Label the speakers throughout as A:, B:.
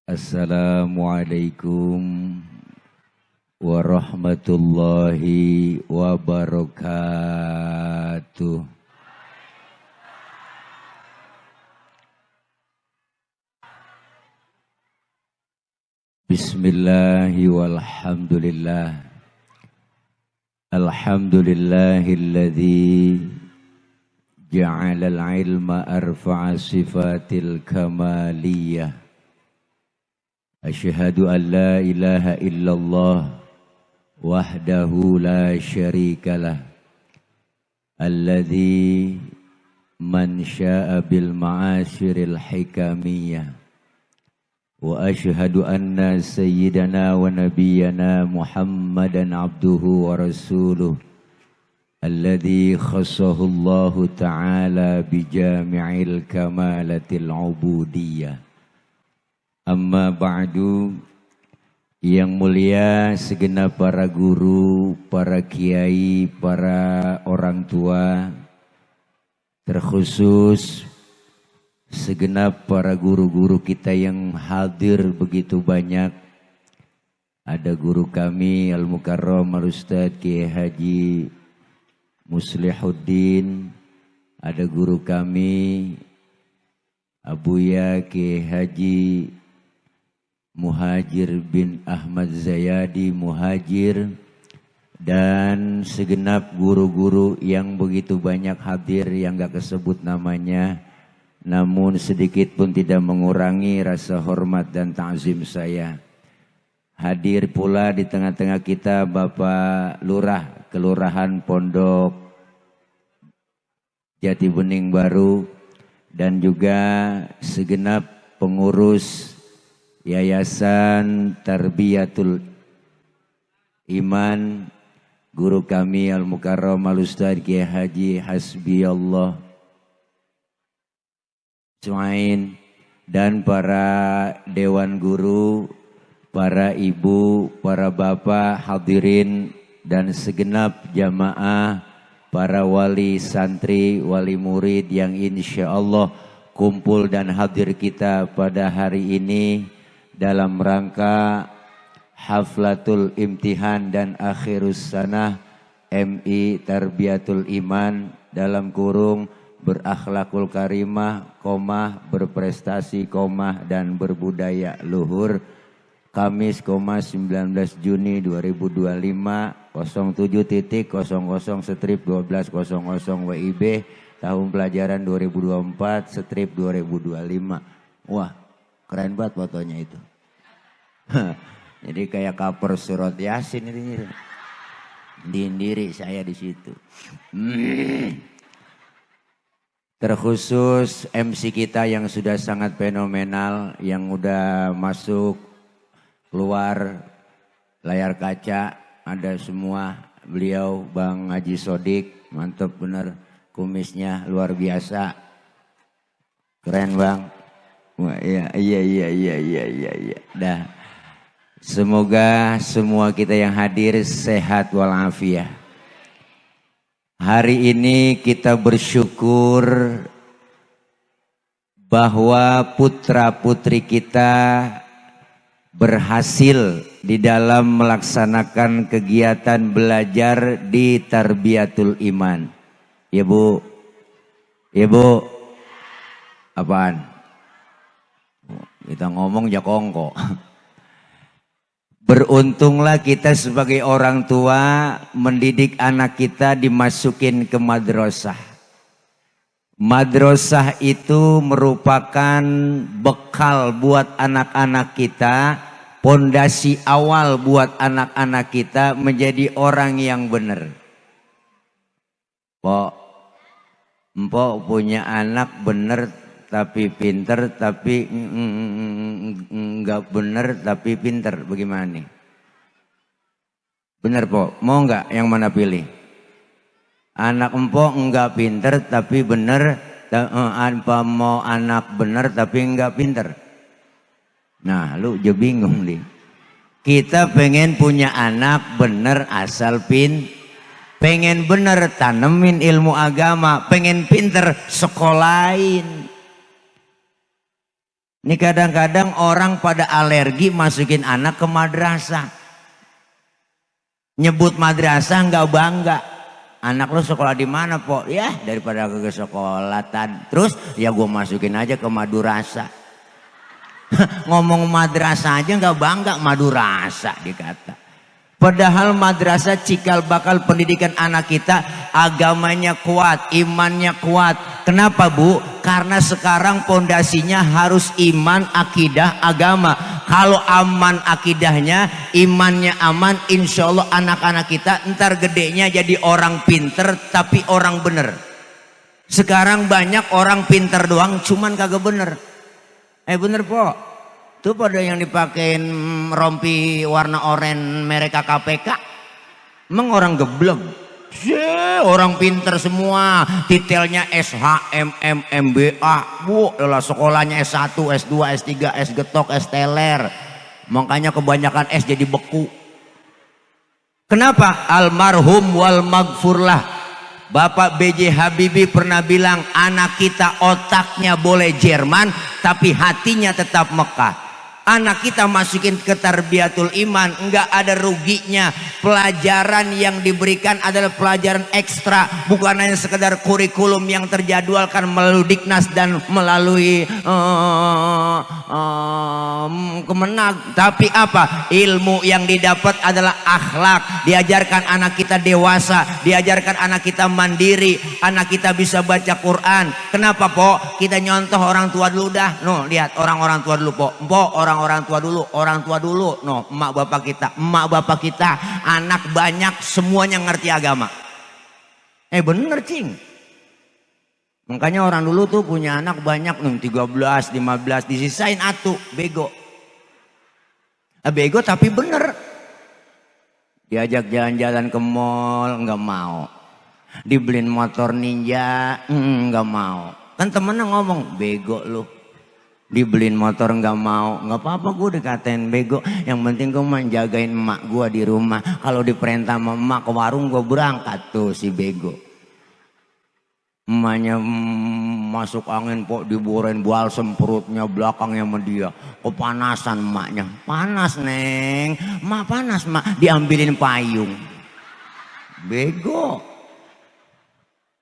A: Assalamualaikum warahmatullahi wabarakatuh. Bismillahi walhamdulillah. Alhamdulillahilladzi ja'alal ilma arfa'a sifatil kamaliyah. Asyhadu an la ilaha illallah wahdahu la syarikalah. Alladzi man sya'a bil ma'asyiril hikamiyah. Wa asyhadu anna sayyidana wa nabiyyana Muhammadan abduhu wa rasuluh. Alladzi khassahu Allahu ta'ala bijami'il kamalatil ubudiyah. Amma ba'du, yang mulia segenap para guru, para kiai, para orang tua, terkhusus segenap para guru-guru kita yang hadir begitu banyak. Ada guru kami Al-Mukarram Al-Ustadz Kiai Haji Muslihuddin, ada guru kami Abuya Kiai Haji Muhajir bin Ahmad Zayadi Muhajir, dan segenap guru-guru yang begitu banyak hadir yang gak kesebut namanya, namun sedikit pun tidak mengurangi rasa hormat dan ta'zim saya. Hadir pula di tengah-tengah kita Bapak Lurah Kelurahan Pondok Jati Bening Baru, dan juga segenap pengurus Yayasan Tarbiyatul Iman, guru kami Al-Mukarram Al-Ustadz Kiai Haji Hasbiyallah Su'ain, dan para dewan guru, para ibu, para bapak hadirin, dan segenap jamaah, para wali santri, wali murid yang insya Allah kumpul dan hadir kita pada hari ini dalam rangka Haflatul Imtihan dan Akhirus Sanah MI Tarbiyatul Iman dalam kurung berakhlakul karimah, berprestasi, dan berbudaya luhur. Kamis, 19 Juni 2025, 07.00/1200 WIB, tahun pelajaran 2024/2025. Wah, keren banget fotonya itu. Jadi kayak cover surat Yasin ini. Dindiri saya di situ. Terkhusus MC kita yang sudah sangat fenomenal, yang udah masuk keluar layar kaca, ada semua. Beliau Bang Haji Sodik, mantap bener, kumisnya luar biasa, keren Bang. Wah, iya. Dah. Semoga semua kita yang hadir sehat walafiat. Hari ini kita bersyukur bahwa putra-putri kita berhasil di dalam melaksanakan kegiatan belajar di Tarbiyatul Iman. Ya Bu? Ya Bu? Apaan? Kita ngomong jakongko. Beruntunglah kita sebagai orang tua mendidik anak kita dimasukin ke madrasah. Madrasah itu merupakan bekal buat anak-anak kita, pondasi awal buat anak-anak kita menjadi orang yang benar. Empok punya anak benar tapi pinter, tapi enggak benar tapi pinter, bagaimana nih? Benar Pok, mau enggak yang mana pilih? Anak empok enggak pinter tapi benar, apa mau anak benar tapi enggak pinter? Nah lu aja bingung nih. Kita pengen punya anak benar asal pengen benar tanemin ilmu agama, pengen pinter sekolahin. Ini kadang-kadang orang pada alergi masukin anak ke madrasah. Nyebut madrasah nggak bangga. Anak lo sekolah di mana, Po? Ya daripada ke sekolah terus ya gue masukin aja ke Madurasa. Ngomong madrasah aja nggak bangga, Madurasa dikata. Padahal madrasah cikal bakal pendidikan anak kita, agamanya kuat, imannya kuat. Kenapa, Bu? Karena sekarang pondasinya harus iman, akidah, agama. Kalau aman akidahnya, imannya aman, insya Allah anak-anak kita ntar gedenya jadi orang pinter tapi orang bener. Sekarang banyak orang pinter doang cuman kagak bener. Bener, Po? Tuh pada yang dipakein rompi warna oranye merek KPK, emang orang geblek. Orang pinter semua, titelnya SHM, MBA, Bu, lah sekolahnya S1, S2, S3, S getok, S teler. Makanya kebanyakan S jadi beku. Kenapa? Almarhum wal magfurlah. Bapak B.J. Habibie pernah bilang, anak kita otaknya boleh Jerman, tapi hatinya tetap Mekah. Anak kita masukin ke tarbiyatul iman, enggak ada ruginya. Pelajaran yang diberikan adalah pelajaran ekstra, bukan hanya sekedar kurikulum yang terjadwalkan melalui Diknas dan melalui Kemenag. Tapi apa? Ilmu yang didapat adalah akhlak. Diajarkan anak kita dewasa, diajarkan anak kita mandiri, anak kita bisa baca Quran. Kenapa, Po? Kita nyontoh orang tua dulu dah. No, lihat orang-orang tua dulu, Po. Orang tua dulu, no, emak bapak kita, anak banyak semuanya ngerti agama. Bener, Cing. Makanya orang dulu tuh punya anak banyak, 13, 15, disisain atuh, bego. Bego tapi bener. Diajak jalan-jalan ke mall, nggak mau. Dibeliin motor ninja, nggak mau. Kan temennya ngomong, bego lu. Dibeliin motor nggak mau, nggak apa-apa, gue dikatain bego. Yang penting gue menjagain emak gue di rumah. Kalau diperintah sama emak ke warung gue berangkat, tuh si bego. Emaknya masuk angin, Po, diborain balsem perutnya, belakangnya sama dia. Kepanasan emaknya, panas neng, emak panas emak, diambilin payung. Bego.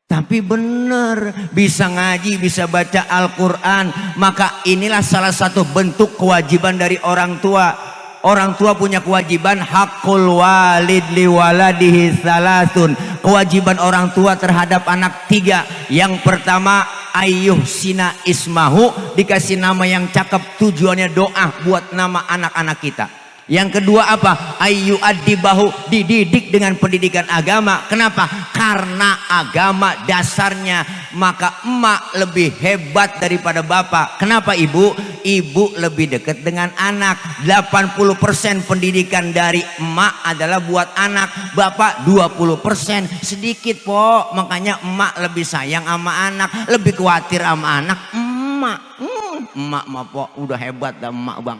A: Tapi benar, bisa ngaji, bisa baca Al-Quran. Maka inilah salah satu bentuk kewajiban dari orang tua. Orang tua punya kewajiban, hakul walid li waladihi salasun. Kewajiban orang tua terhadap anak 3. Yang pertama, ayyuh sina ismahu, dikasih nama yang cakep, tujuannya doa buat nama anak-anak kita. Yang kedua apa? Ayyu adibahu, dididik dengan pendidikan agama. Kenapa? Karena agama dasarnya. Maka emak lebih hebat daripada bapak. Kenapa, Ibu? Ibu lebih dekat dengan anak. 80% pendidikan dari emak adalah buat anak. Bapak 20%, sedikit, Po. Makanya emak lebih sayang sama anak, lebih khawatir sama anak. Emak mah, Po, udah hebat dah emak, Bang.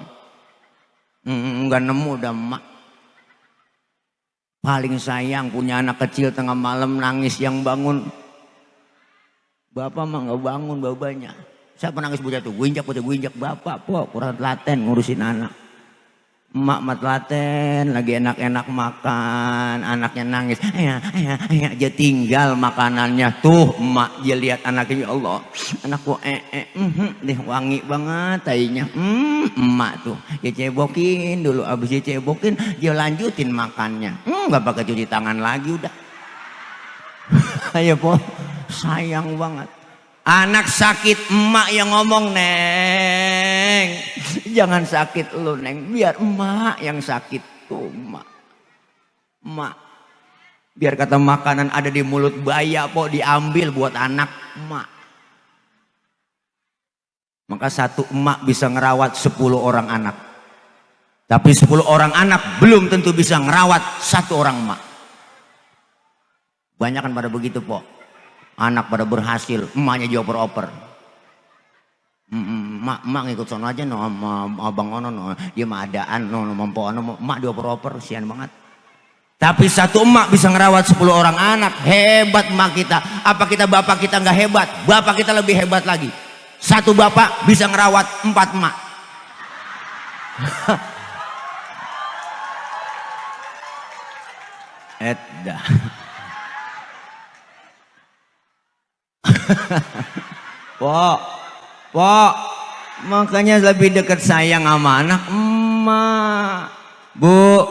A: Enggak nemu dah emak. Paling sayang punya anak kecil tengah malam nangis, yang bangun bapak mah nggak bangun babanya. Siapa nangis bocah tuh? Gue injak bapak, Po, kurang telaten ngurusin anak. Emak mah telaten, lagi enak-enak makan, anaknya nangis, aja tinggal makanannya. Tuh emak dia lihat anaknya, ya Allah, anakku deh wangi banget tainya. Emak tuh dia cebokin dulu, abis dia cebokin dia lanjutin makannya. Gak pakai cuci tangan lagi udah. Ayo, Po, sayang banget. Anak sakit, emak yang ngomong, Neng, jangan sakit lu, Neng, biar emak yang sakit. Tuh emak biar kata makanan ada di mulut baya, Po, diambil buat anak emak. Maka satu emak bisa ngerawat 10 orang anak. Tapi 10 orang anak belum tentu bisa ngerawat 1 orang emak. Banyak kan pada begitu, Po. Anak pada berhasil, emaknya juga oper-oper. Mak ngikut sono aja, no, sama abang ono, no, dia mah adaan, no, mampu ono, mak dioper-oper, sian banget. Tapi satu emak bisa ngerawat 10 orang anak, hebat emak kita. Apa kita bapak kita nggak hebat? Bapak kita lebih hebat lagi. Satu bapak bisa ngerawat 4 emak. Edah. Pok, makanya lebih dekat sayang sama anak emak. Bu,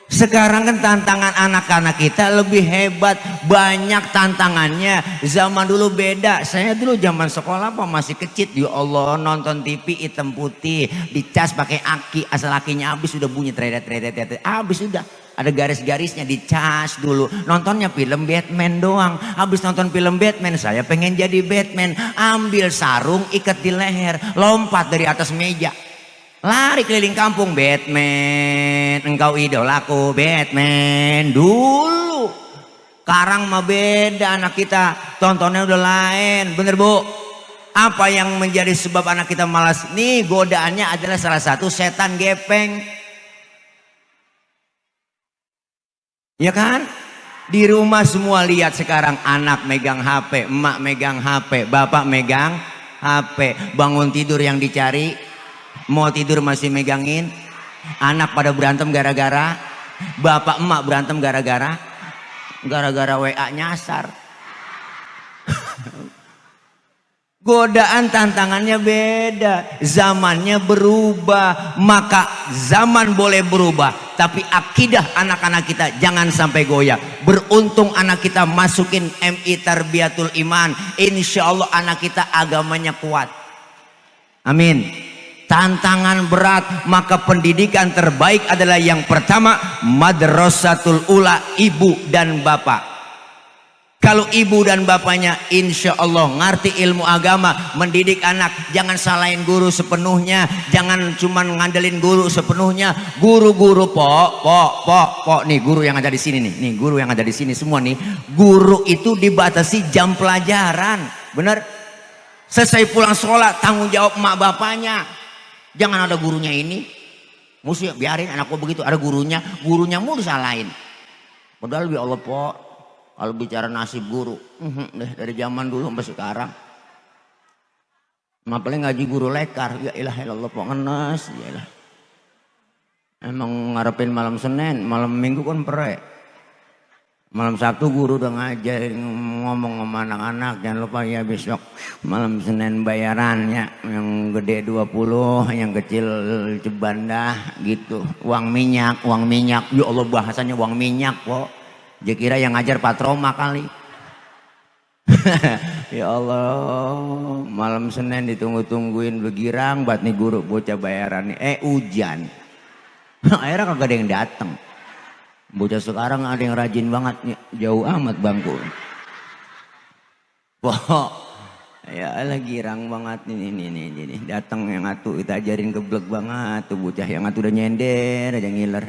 A: sekarang kan tantangan anak-anak kita lebih hebat, banyak tantangannya. Zaman dulu beda. Saya dulu zaman sekolah apa masih kecil, ya Allah, nonton TV hitam putih, dicas pakai aki, asal akinya habis sudah bunyi tredet, habis sudah. Ada garis-garisnya, dicas dulu. Nontonnya film Batman doang. Habis nonton film Batman, saya pengen jadi Batman. Ambil sarung, ikat di leher, lompat dari atas meja. Lari keliling kampung, Batman, engkau idolaku, Batman. Dulu. Sekarang mah beda anak kita. Tontonnya udah lain. Bener Bu? Apa yang menjadi sebab anak kita malas? Nih godaannya adalah salah satu setan gepeng. Ya kan? Di rumah semua lihat sekarang anak megang HP, emak megang HP, bapak megang HP. Bangun tidur yang dicari, mau tidur masih megangin. Anak pada berantem gara-gara, bapak emak berantem gara-gara WA nyasar. Godaan tantangannya beda, zamannya berubah, maka zaman boleh berubah, tapi akidah anak-anak kita jangan sampai goyah. Beruntung anak kita masukin MI Tarbiyatul Iman, insya Allah anak kita agamanya kuat. Amin. Tantangan berat, maka pendidikan terbaik adalah yang pertama madrasatul ula, ibu dan bapak. Kalau ibu dan bapaknya insya Allah ngerti ilmu agama, mendidik anak, jangan salahin guru sepenuhnya, jangan cuma ngandelin guru sepenuhnya. Guru-guru pok, nih guru yang ada di sini nih guru yang ada di sini semua nih, guru itu dibatasi jam pelajaran, bener? Selesai pulang sekolah tanggung jawab emak bapaknya, jangan ada gurunya ini, mesti biarin anakku begitu, ada gurunya mau disalahin. Padahal ya Allah pok, kalau bicara nasib guru, dari zaman dulu sampai sekarang. Paling ngaji guru lekar, ya ilah Allah pok ngenes, ya ilah. Emang ngarepin malam Senin, malam Minggu kan perek. Malam Sabtu guru udah ngajarin ngomong sama anak-anak, jangan lupa ya besok malam Senin bayaran ya, yang gede 20, yang kecil cebandah gitu. Uang minyak, ya Allah bahasanya uang minyak kok. Dia kira yang ngajar Patroma kali. Ya Allah, malam Senin ditunggu-tungguin begirang buat nih guru bocah bayaran nih. Hujan. Akhirnya kagak ada yang datang. Bocah sekarang ada yang rajin banget, jauh amat bangku. Wah, ya Allah girang banget ini. Datang yang atu kita ajarin geblek banget tuh bocah, yang atu udah nyender aja ngiler.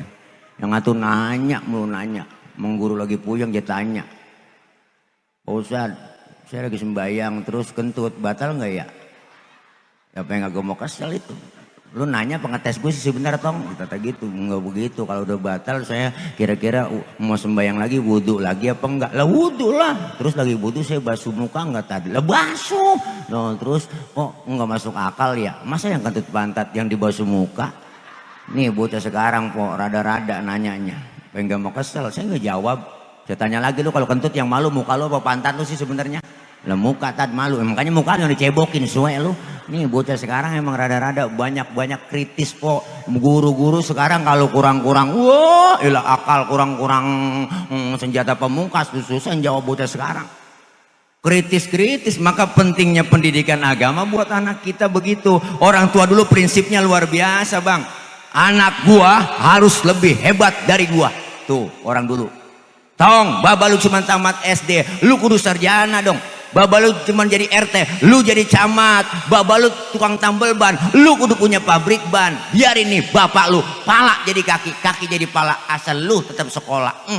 A: Yang atu nanya mulu nanya. Mengguru lagi puyeng dia tanya, Pak Ustadz, saya lagi sembahyang terus kentut, batal nggak ya? Apa yang agak mau kesel itu? Lu nanya pengetes gue sih sebentar tong, kata gitu. Nggak begitu, kalau udah batal saya kira-kira mau sembahyang lagi, wudhu lagi apa enggak? Lah wudhu lah, terus lagi wudhu saya basuh muka nggak tadi? Lah basuh, no, terus kok nggak masuk akal ya? Masa yang kentut pantat yang dibasuh muka? Nih bocah sekarang kok rada-rada nanyanya. Pengen mau kesel, saya nggak jawab. Saya tanya lagi, lu kalau kentut yang malu muka lu apa pantat lu sih sebenarnya? Lah muka tad malu, makanya muka yang dicebokin suwe lu. Nih bocah sekarang emang rada-rada banyak kritis po. Guru-guru sekarang kalau kurang-kurang, wah ilah akal kurang-kurang senjata pemungkas, susah jawab bocah sekarang. Kritis, maka pentingnya pendidikan agama buat anak kita begitu. Orang tua dulu prinsipnya luar biasa bang. Anak gua harus lebih hebat dari gua. Tuh orang dulu. Tong, baba lu cuma tamat SD, lu kudu sarjana dong. Baba lu cuma jadi RT, lu jadi camat. Baba lu tukang tambel ban, lu kudu punya pabrik ban. Biar ini bapak lu pala jadi kaki, kaki jadi pala, asal lu tetap sekolah.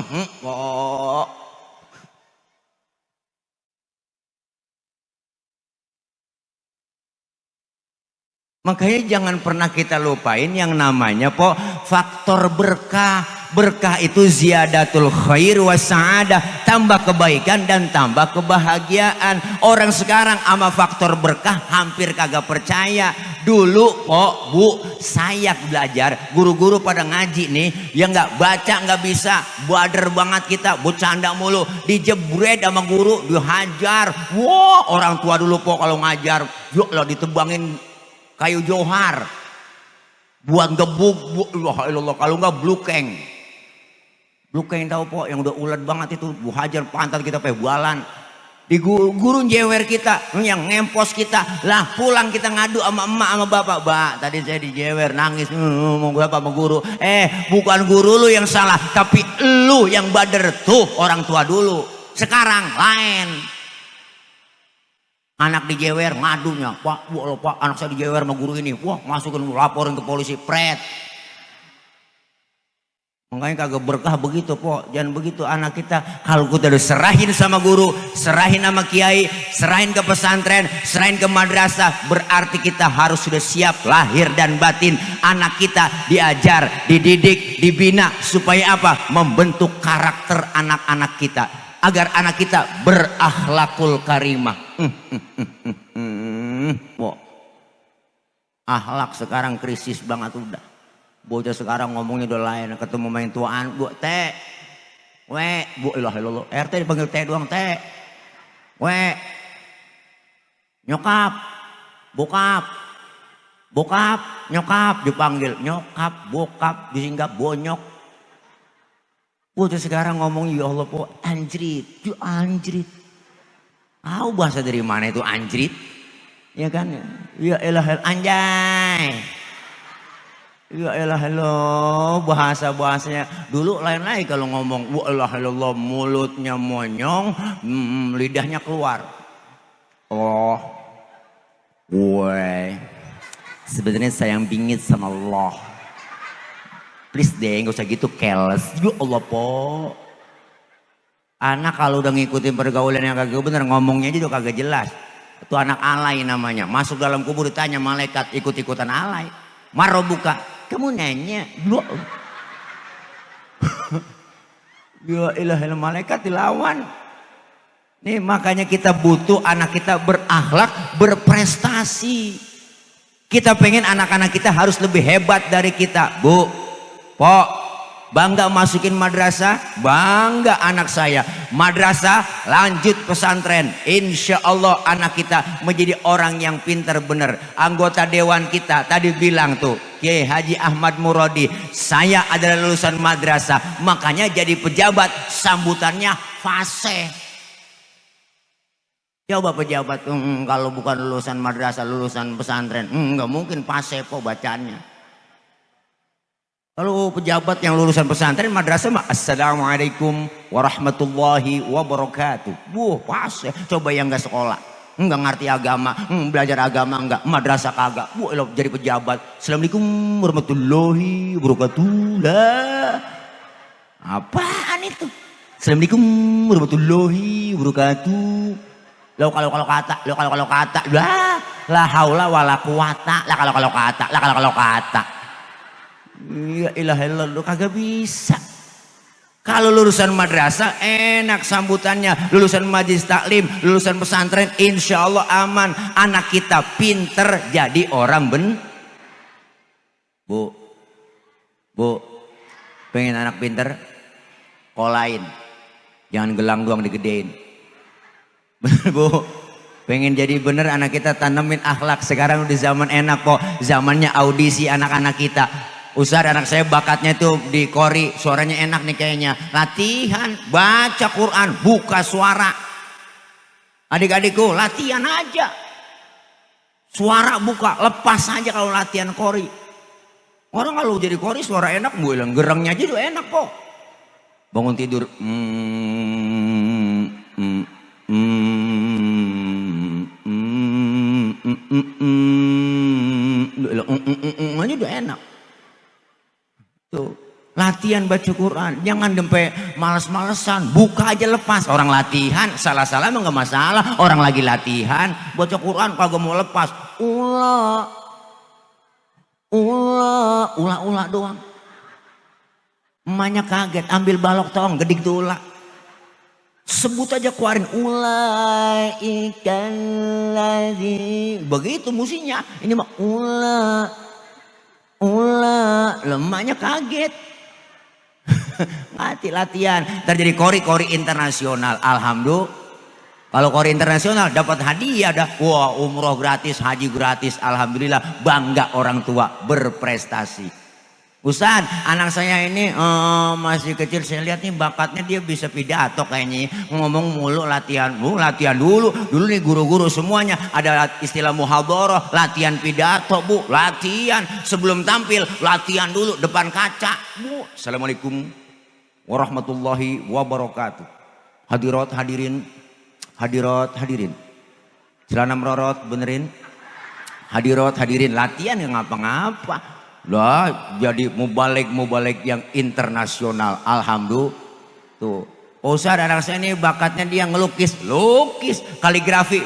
A: Makanya jangan pernah kita lupain yang namanya faktor berkah. Berkah itu ziyadatul khair wa sa'adah, tambah kebaikan dan tambah kebahagiaan. Orang sekarang sama faktor berkah hampir kagak percaya. Dulu kok bu, saya belajar, guru-guru pada ngaji nih, yang nggak baca nggak bisa, bader banget kita, bercanda mulu, dijebret sama guru, dihajar. Wah, orang tua dulu kok kalau ngajar, yuk lo ditebangin kayu johar, buat gebuk, Allah, kalau nggak blukeng. Blukeng tahu po, yang udah ulet banget itu, bu hajar pantat kita pakai bualan. Di guru jewer kita, yang ngempos kita, lah pulang kita ngadu sama emak sama bapak, "Mbak, tadi saya dijewer, nangis mau bapak sama guru." Bukan guru lu yang salah, tapi lu yang bader tuh orang tua dulu. Sekarang lain. Anak dijewer ngadunya, "Pak, bu, Pak, anak saya dijewer sama guru ini." Wah, masukin laporin ke polisi, pret. Makanya kagak berkah begitu po, jangan begitu anak kita. Kalau kita udah serahin sama guru, serahin sama kiai, serahin ke pesantren, serahin ke madrasah, berarti kita harus sudah siap lahir dan batin. Anak kita diajar, dididik, dibina supaya apa? Membentuk karakter anak-anak kita, agar anak kita berakhlakul karimah. Akhlak sekarang krisis banget udah. Bocah sekarang ngomongnya udah lain, ketemu main tuaan, "Bu, teh, we, bu, ilah, RT dipanggil teh doang, teh, we, nyokap, bokap, bokap, nyokap," dipanggil nyokap, bokap, disingkat bonyok. Bocah sekarang ngomong, ya Allah po, anjrit, you anjrit. Tahu bahasa dari mana itu anjrit? Ya kan? Ya elah, anjay. Ya elah, bahasa-bahasanya dulu lain lagi kalau ngomong, wa elah, mulutnya monyong, lidahnya keluar. Oh, woi, sebenarnya saya yang bingit sama Allah. Please deh, gak usah gitu keles. Ya Allah po. Anak kalau udah ngikutin pergaulan yang kagak bener, ngomongnya aja udah kagak jelas. Itu anak alay namanya. Masuk dalam kubur ditanya malaikat, ikut-ikutan alay. Maro buka, kamu nanya. Ya ilah, malaikat dilawan. Nih makanya kita butuh anak kita berakhlak, berprestasi. Kita pengen anak-anak kita harus lebih hebat dari kita. Bu, po, bangga masukin madrasah, bangga anak saya. Madrasah lanjut pesantren, insya Allah anak kita menjadi orang yang pintar bener. Anggota dewan kita tadi bilang tuh, Kiai Haji Ahmad Muradi, saya adalah lulusan madrasah, makanya jadi pejabat sambutannya fasih. Coba pejabat kalau bukan lulusan madrasah, lulusan pesantren, nggak mungkin fasih kok bacanya. Kalau pejabat yang lulusan pesantren madrasah mah assalamualaikum warahmatullahi wabarakatuh. Fasih. Coba yang nggak sekolah, nggak ngerti agama, belajar agama nggak, madrasah kagak, jadi pejabat. Assalamualaikum warahmatullahi wabarakatuh. Lah, apaan itu? Assalamualaikum warahmatullahi wabarakatuh. Lo kalau kata, la haula wala quwata, la kalau kata. Ya ilah, kagak bisa. Kalau lulusan madrasah enak sambutannya, lulusan majelis taklim, lulusan pesantren, insya Allah aman. Anak kita pinter jadi orang Bu, pengen anak pinter, kolain, jangan gelang doang digedein. Bu, pengen jadi bener anak kita, tanemin akhlak. Sekarang udah zaman enak kok, zamannya audisi anak-anak kita. Ustaz, anak saya bakatnya tuh di kori, suaranya enak nih kayaknya. Latihan, baca Quran, buka suara. Adik-adikku, latihan aja. Suara buka, lepas aja kalau latihan kori. Orang kalau jadi kori suara enak, gue bilang gerangnya aja udah enak kok. Bangun tidur, aja udah enak. Tuh, latihan baca Quran, jangan sampai malas-malesan, buka aja lepas. Orang latihan salah-salah emang gak masalah, orang lagi latihan baca Quran kagak mau lepas, ulah doang. Emaknya kaget, ambil balok tong, gedik tuh ulah. Sebut aja keluarin ulaikal ladzi. Begitu musinya. Ini mah lemahnya kaget. Mati latihan. Terjadi kori internasional. Alhamdulillah. Kalau kori internasional dapat hadiah dah. Wah, umroh gratis, haji gratis. Alhamdulillah, bangga orang tua berprestasi. Ustaz, anak saya ini masih kecil, saya lihat nih bakatnya dia bisa pidato kayaknya, ngomong mulu latihan. Latihan dulu nih guru-guru semuanya ada istilah muhadharah, latihan pidato Bu, latihan sebelum tampil, latihan dulu depan kaca Bu. Assalamualaikum warahmatullahi wabarakatuh. Hadirat hadirin, celana merorot benerin, hadirat hadirin, latihan yang ngapa-ngapa. Lah jadi mubalik yang internasional. Alhamdulillah. Tuh Ustaz, anak saya ini bakatnya dia ngelukis, kaligrafi.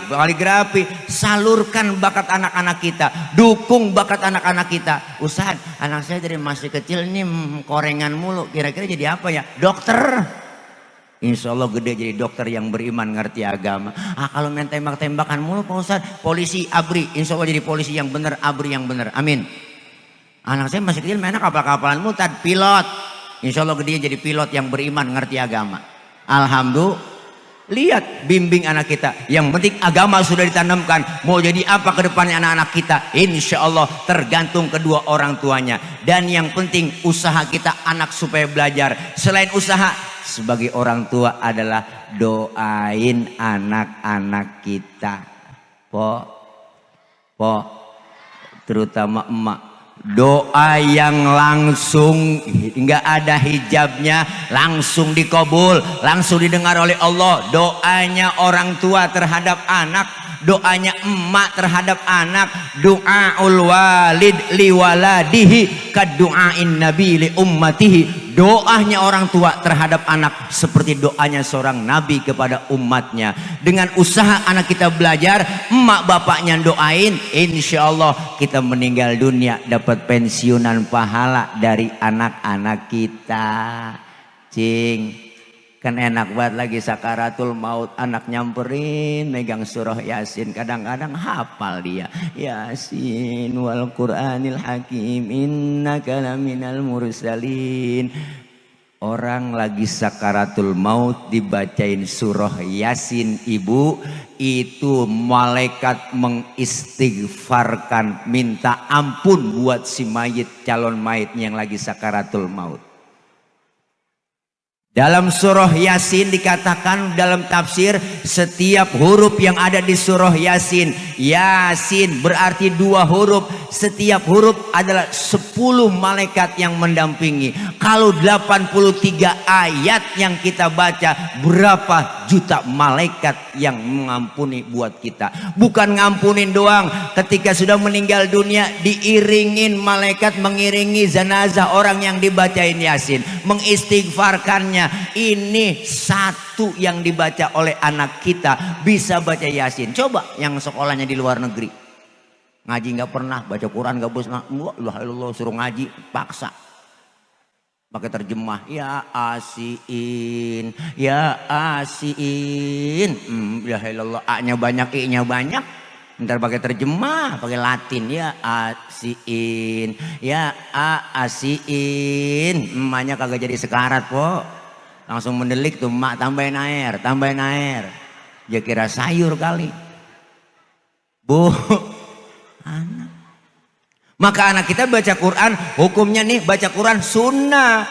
A: Salurkan bakat anak-anak kita, dukung bakat anak-anak kita. Ustaz, anak saya dari masih kecil ini korengan mulu, kira-kira jadi apa ya? Dokter. Insya Allah gede jadi dokter yang beriman, ngerti agama. Kalau main tembak-tembakan mulu Pak Ustaz, polisi abri. Insya Allah jadi polisi yang benar, abri yang benar. Amin. Anak saya masih kecil mainnya kapal-kapalan mutad, pilot. Insya Allah gede jadi pilot yang beriman, ngerti agama. Alhamdulillah. Lihat, bimbing anak kita. Yang penting agama sudah ditanamkan. Mau jadi apa ke depannya anak-anak kita, insya Allah tergantung kedua orang tuanya. Dan yang penting usaha kita anak supaya belajar. Selain usaha, sebagai orang tua adalah doain anak-anak kita. Terutama emak. Doa yang langsung nggak ada hijabnya, langsung dikabul, langsung didengar oleh Allah. Doanya orang tua terhadap anak, doanya emak terhadap anak, doaul walid liwaladihi kadu'ain nabi li ummatihi. Doanya orang tua terhadap anak seperti doanya seorang nabi kepada umatnya. Dengan usaha anak kita belajar, emak bapaknya doain, insya Allah kita meninggal dunia dapat pensiunan pahala dari anak-anak kita. Cing, kan enak banget lagi sakaratul maut, anak nyamperin megang surah Yasin, kadang-kadang hafal dia. Yasin wal Qur'anil Hakim innaka laminal mursalin. Orang lagi sakaratul maut dibacain surah Yasin, ibu, itu malaikat mengistighfarkan, minta ampun buat si mayit, calon mayit yang lagi sakaratul maut. Dalam surah Yasin dikatakan dalam tafsir, setiap huruf yang ada di surah Yasin, Yasin berarti 2 huruf, setiap huruf adalah 10 malaikat yang mendampingi. Kalau 83 ayat yang kita baca, berapa juta malaikat yang mengampuni buat kita. Bukan ngampunin doang, ketika sudah meninggal dunia diiringin malaikat mengiringi jenazah orang yang dibacain Yasin, mengistighfarkannya. Ini satu yang dibaca oleh anak kita, bisa baca Yasin. Coba yang sekolahnya di luar negeri, ngaji nggak pernah, baca Quran nggak bisa, Allah suruh ngaji paksa pakai terjemah, ya asiin, ya asiin, ya Allah, a-nya banyak, i-nya banyak. Ntar pakai terjemah, pakai Latin, ya asiin, ya asiin. Emaknya kagak jadi sekarat po, langsung mendelik tuh mak, tambahin air. Dia kira sayur kali. Bu, anak. Maka anak kita baca Quran, hukumnya nih baca Quran sunnah.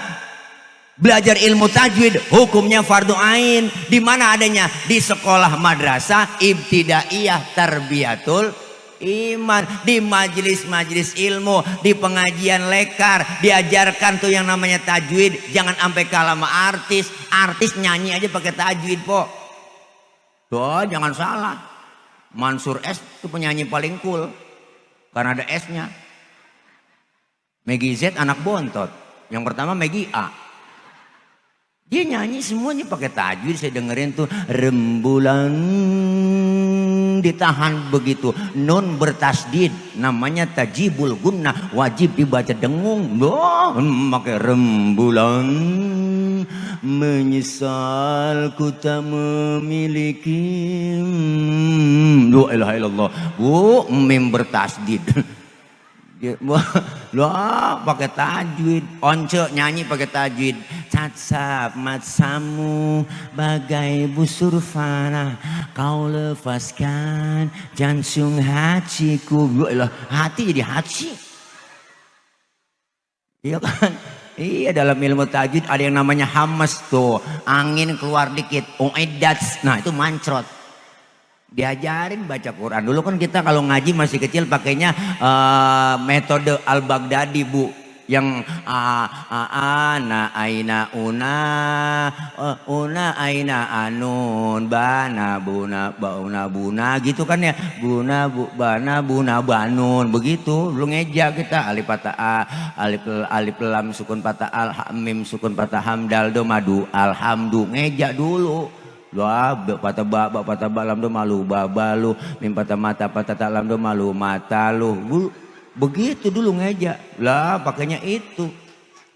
A: Belajar ilmu tajwid, hukumnya fardu ain. Di mana adanya? Di sekolah madrasah ibtidaiyah tarbiyatul iman, di majelis-majelis ilmu, di pengajian lekar diajarkan tuh yang namanya tajwid. Jangan sampai kalah sama artis. Artis nyanyi aja pakai tajwid po. Tuh jangan salah. Mansur S itu penyanyi paling cool karena ada S-nya. Maggie Z anak bontot. Yang pertama Maggie A. Dia nyanyi semuanya pakai tajwid. Saya dengerin tuh rembulan ditahan begitu. Nun bertasdid, namanya tajibul gunnah, wajib dibaca dengung. Pakai rembulan, menyesal ku tak memiliki. La ilaha illallah. Bu, mim bertasdid. Loh, pakai tajwid. Once nyanyi pakai tajwid. Catsap matsamu bagai busur fana, kau lepaskan jantung hatiku. Loh, hati jadi hati. Iya kan? Iya, dalam ilmu tajwid ada yang namanya hamas tuh. Angin keluar dikit. Uiddat. Nah, itu mancrot. Diajarin baca Quran. Dulu kan kita kalau ngaji masih kecil pakainya metode Al-Baghdadi, Bu. Yang ana aina una aina anun bana buna bauna buna gitu kan ya. Buna bu bana buna banun begitu. Dulu ngeja kita alif patah a, alif lam sukun patah al, mim sukun patah hamdal do madu alhamdu. Ngeja dulu. Wah, patah ba patah balam do malu babalu, mim patah mata patah talam do malu mata lu. Begitu dulu ngeja. Lah, pakainya itu.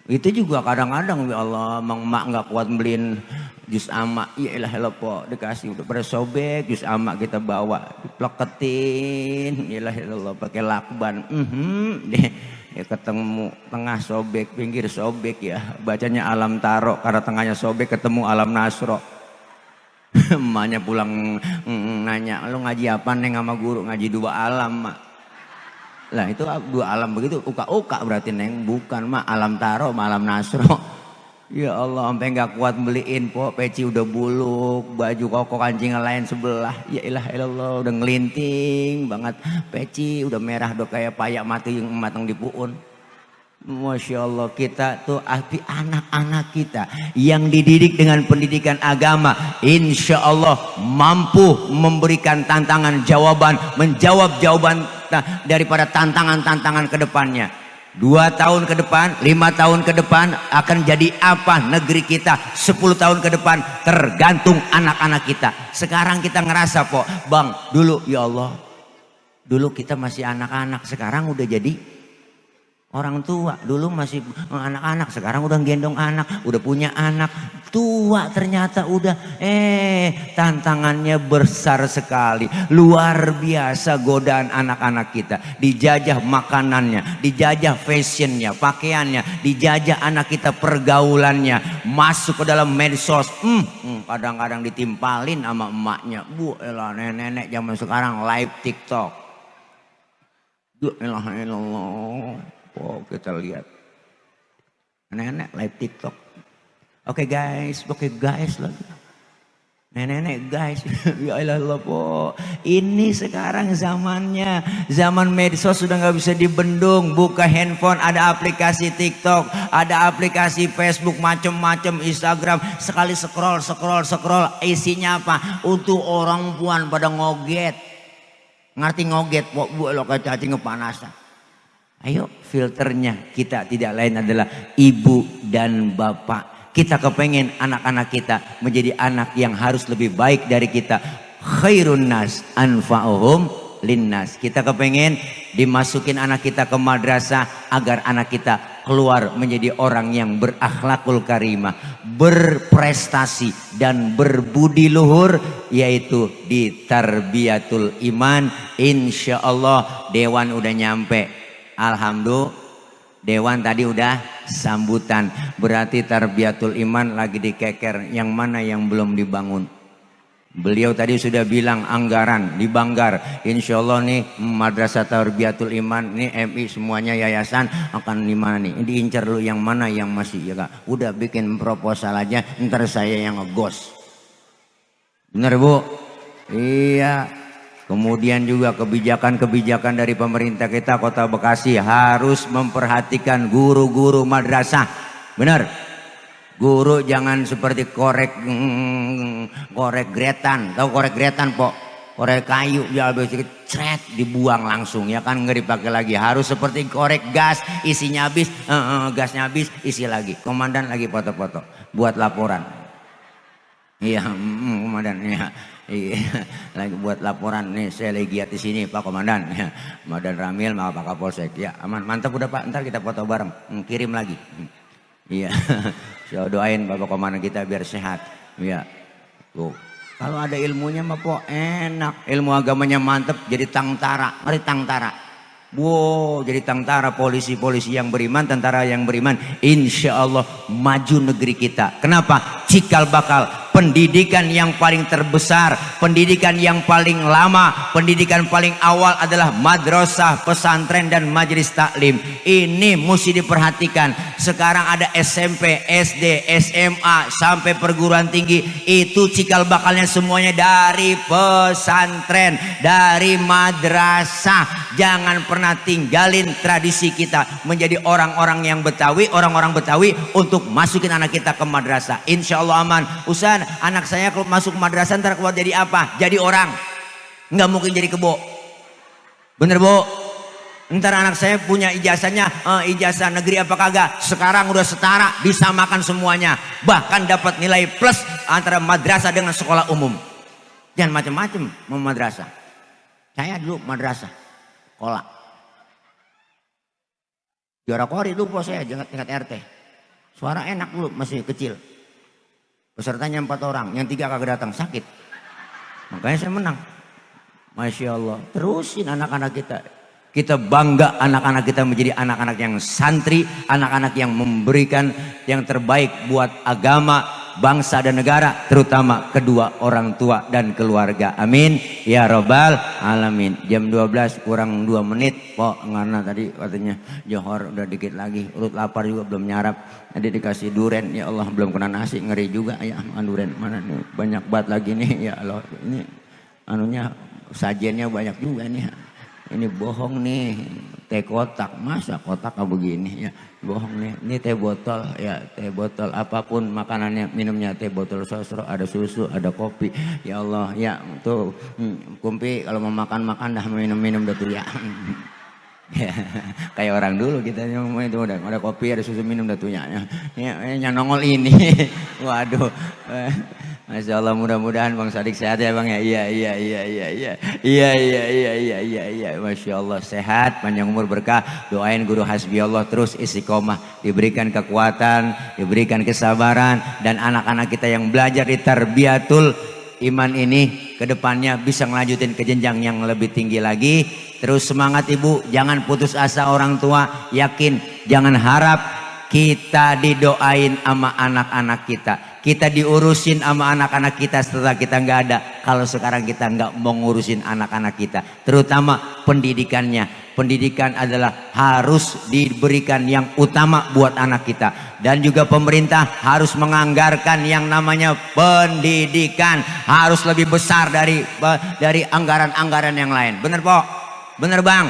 A: Itu juga kadang-kadang ya Allah, Mang Mak nggak kuat beliin jus ama. Ya elah po, dikasih udah pada sobek jus ama kita bawa, diploketin. Ya elah pakai lakban. Ya ketemu tengah sobek, pinggir sobek ya. Bacanya alam taro karena tengahnya sobek ketemu alam nasro. Emaknya pulang nanya, lu ngaji apa neng sama guru? Ngaji dua alam, Mak. Lah itu dua alam begitu, uka-uka berarti neng, bukan Mak, alam taro sama alam nasro. Ya Allah, sampai nggak kuat beliin po, peci udah buluk, baju koko kancing lain sebelah. Ya ilah udah ngelinting banget, peci udah merah, udah kayak payak mati yang matang di puun. Masya Allah, kita tuh anak-anak kita yang dididik dengan pendidikan agama, insya Allah mampu memberikan tantangan jawaban, menjawab jawaban daripada tantangan-tantangan ke depannya. 2 tahun ke depan, 5 tahun ke depan akan jadi apa negeri kita, 10 tahun ke depan tergantung anak-anak kita. Sekarang kita ngerasa kok, Bang, dulu ya Allah, dulu kita masih anak-anak, sekarang udah jadi orang tua. Dulu masih anak-anak, sekarang udah gendong anak, udah punya anak, tua ternyata udah. Tantangannya besar sekali, luar biasa godaan anak-anak kita. Dijajah makanannya, dijajah fashionnya, pakaiannya, dijajah anak kita pergaulannya, masuk ke dalam medsos. Kadang-kadang ditimpalin sama emaknya. Bu, elah nenek-nenek zaman sekarang live TikTok. Elah. Oh, kita lihat nenek live TikTok. Oke guys lagi. Nenek guys. Ya Allah po. Ini sekarang zamannya, zaman medsos sudah nggak bisa dibendung. Buka handphone ada aplikasi TikTok, ada aplikasi Facebook, macem-macem, Instagram. Sekali scroll, isinya apa? Untuk orang puan pada ngoget. Ngerti ngoget? Bu lo kayak cacing kepanasan. Ayo, filternya kita tidak lain adalah ibu dan bapak. Kita kepengen anak-anak kita menjadi anak yang harus lebih baik dari kita. Khairun nas anfa'uhum linnas. Kita kepengen dimasukin anak kita ke madrasah agar anak kita keluar menjadi orang yang berakhlakul karimah, berprestasi dan berbudi luhur, yaitu di tarbiyatul iman. Insya Allah Dewan udah nyampe. Alhamdulillah, Dewan tadi udah sambutan. Berarti tarbiyatul iman lagi dikeker. Yang mana yang belum dibangun? Beliau tadi sudah bilang anggaran dibanggar. Insya Allah nih madrasah tarbiyatul iman, nih MI semuanya yayasan akan di mana nih? Diincar lu yang mana yang masih ya Kak? Udah bikin proposal aja, ntar saya yang ngegos. Bener Bu? Iya. Kemudian juga kebijakan-kebijakan dari pemerintah kita Kota Bekasi harus memperhatikan guru-guru madrasah. Benar. Guru jangan seperti korek gretan. Tahu korek gretan, Pok? Korek kayu dia habis cret dibuang langsung ya kan, nggak dipakai lagi. Harus seperti korek gas, isinya habis, gasnya habis, isi lagi. Komandan lagi foto-foto buat laporan. Iya, komandan ya. Iya, lagi buat laporan nih, saya lagi giat di sini Pak Komandan. Ya, Komandan Ramil sama Pak Kapolsek. Ya, aman, mantap udah Pak. Ntar kita foto bareng. Kirim lagi. Iya, saya doain Bapak Komandan kita biar sehat. Iya, tuh. Kalau ada ilmunya mah po enak. Ilmu agamanya mantep, jadi tangtara. Mari tangtara. Wow, jadi tentara, polisi-polisi yang beriman, tentara yang beriman, insya Allah maju negeri kita. Kenapa? Cikal bakal pendidikan yang paling terbesar, pendidikan yang paling lama, pendidikan paling awal adalah madrasah, pesantren dan majelis taklim. Ini mesti diperhatikan. Sekarang ada SMP, SD, SMA sampai perguruan tinggi, itu cikal bakalnya semuanya dari pesantren, dari madrasah. Jangan pernah tinggalin tradisi kita menjadi orang-orang yang Betawi, orang-orang Betawi untuk masukin anak kita ke madrasah. Insya Allah aman. Ustaz, anak saya kalau masuk madrasah ntar keluar jadi apa? Jadi orang. Nggak mungkin jadi kebo. Bener Bu? Ntar anak saya punya ijazahnya, ijazah negeri apa kagak? Sekarang udah setara, disamakan semuanya. Bahkan dapat nilai plus antara madrasah dengan sekolah umum. Jangan macam-macam mau madrasah. Saya dulu madrasah, sekolah. Juara kori dulu saya tingkat RT. Suara enak dulu masih kecil. Pesertanya 4 orang, yang 3 kagak datang, sakit. Makanya saya menang. Masya Allah. Terusin anak-anak kita. Kita bangga anak-anak kita menjadi anak-anak yang santri, anak-anak yang memberikan yang terbaik buat agama, bangsa dan negara, terutama kedua orang tua dan keluarga. Amin ya robbal alamin. Jam 12 kurang 2 menit kok ngana tadi katanya johor udah dikit lagi, urut lapar juga belum nyarap. Tadi dikasih duren, ya Allah belum kena nasi, ngeri juga ya duren. Mana nih banyak banget lagi nih, ya Allah ini anunya sajiannya banyak juga nih. Ini bohong nih, teh kotak, masa kotak kayak begini ya, bohong nih. Ini teh botol ya, teh botol apapun makanannya, minumnya teh botol sosro, ada susu, ada kopi. Ya Allah ya tuh kumpi kalau mau makan dah, minum dah tuh ya. Ya, kayak orang dulu kita mau itu udah ada kopi, ada susu, minum dah tuh ya. Ya nongol ini. Waduh. Masya Allah, mudah-mudahan Bang Sadik sehat ya Bang ya. Iya. Masya Allah sehat, panjang umur berkah. Doain guru hasbi Allah terus istiqomah, diberikan kekuatan, diberikan kesabaran, dan anak-anak kita yang belajar di tarbiyatul iman ini kedepannya bisa ngelanjutin ke jenjang yang lebih tinggi lagi. Terus semangat Ibu, jangan putus asa orang tua, yakin, jangan harap. Kita didoain sama anak-anak kita, kita diurusin sama anak-anak kita setelah kita nggak ada. Kalau sekarang kita nggak mau ngurusin anak-anak kita, terutama pendidikannya. Pendidikan adalah harus diberikan yang utama buat anak kita. Dan juga pemerintah harus menganggarkan yang namanya pendidikan, harus lebih besar dari anggaran-anggaran yang lain. Bener Pok? Bener Bang?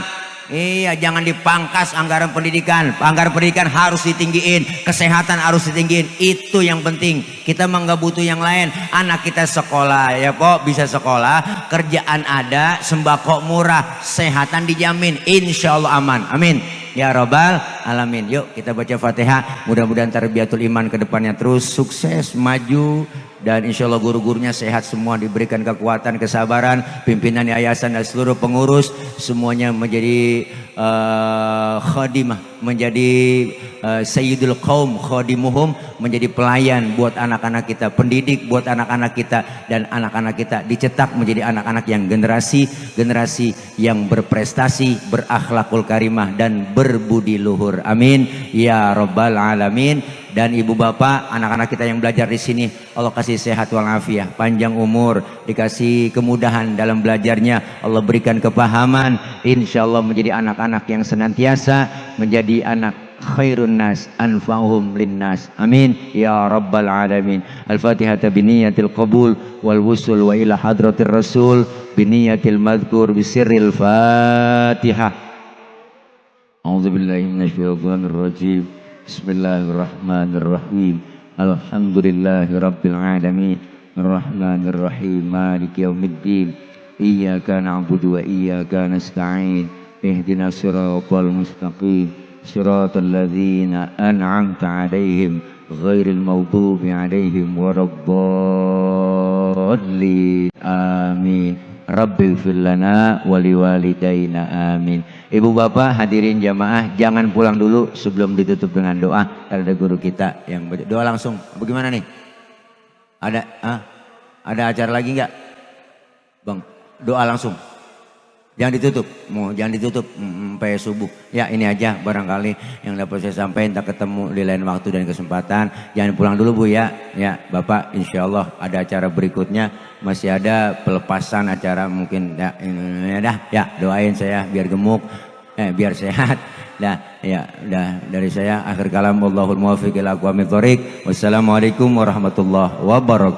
A: Iya, jangan dipangkas anggaran pendidikan. Anggaran pendidikan harus ditinggiin, kesehatan harus ditinggiin. Itu yang penting. Kita mah nggak butuh yang lain. Anak kita sekolah ya Pok, bisa sekolah, kerjaan ada, sembako murah, kesehatan dijamin, insya Allah aman. Amin ya robbal alamin. Yuk kita baca Fatihah. Mudah-mudahan tarbiyatul iman kedepannya terus sukses, maju. Dan insya Allah guru-gurunya sehat semua, diberikan kekuatan, kesabaran, pimpinan yayasan dan seluruh pengurus semuanya menjadi khadimah, menjadi sayyidul qaum khadimuhum, menjadi pelayan buat anak-anak kita, pendidik buat anak-anak kita, dan anak-anak kita dicetak menjadi anak-anak yang generasi yang berprestasi, berakhlakul karimah dan berbudi luhur. Amin ya robbal alamin. Dan ibu bapak, anak-anak kita yang belajar di sini, Allah kasih sehat walafiat, panjang umur, dikasih kemudahan dalam belajarnya, Allah berikan kepahaman, insya Allah menjadi anak-anak yang senantiasa menjadi anak khairun nas, anfa'uhum linnas. Amin ya rabbal alamin. Al-Fatihah biniyatil qabul wal wusul wa ila hadratir rasul biniyatil madhkur bisirril Fatihah. A'udzubillahi minasyaitonir rajim. Bismillahirrahmanirrahim. Alhamdulillahi rabbil alamin. Arrahmanirrahim. Maliki yaumiddin. Iyyaka na'budu wa iyyaka nasta'in. Ihdinas siratal mustaqim. Siratal ladzina an'amta 'alaihim ghairil maghdubi 'alaihim waladdallin. dhalin. Amin. Rabbil firlana wali walidaina amin. Ibu bapak hadirin jamaah, jangan pulang dulu sebelum ditutup dengan doa. Ada guru kita yang doa langsung. Bagaimana nih? Ada acara lagi nggak, Bang? Doa langsung. Jangan ditutup, jangan ditutup sampai subuh. Ya ini aja barangkali yang dapat saya sampaikan. Tak ketemu di lain waktu dan kesempatan. Jangan pulang dulu Bu ya. Ya Bapak, insya Allah ada acara berikutnya. Masih ada pelepasan acara mungkin. Ya, ya doain saya biar gemuk, biar sehat. Dari saya akhir kalam. Wallahul muwaffiq ila aqwamit thoriq. Wassalamualaikum warahmatullahi wabarakatuh.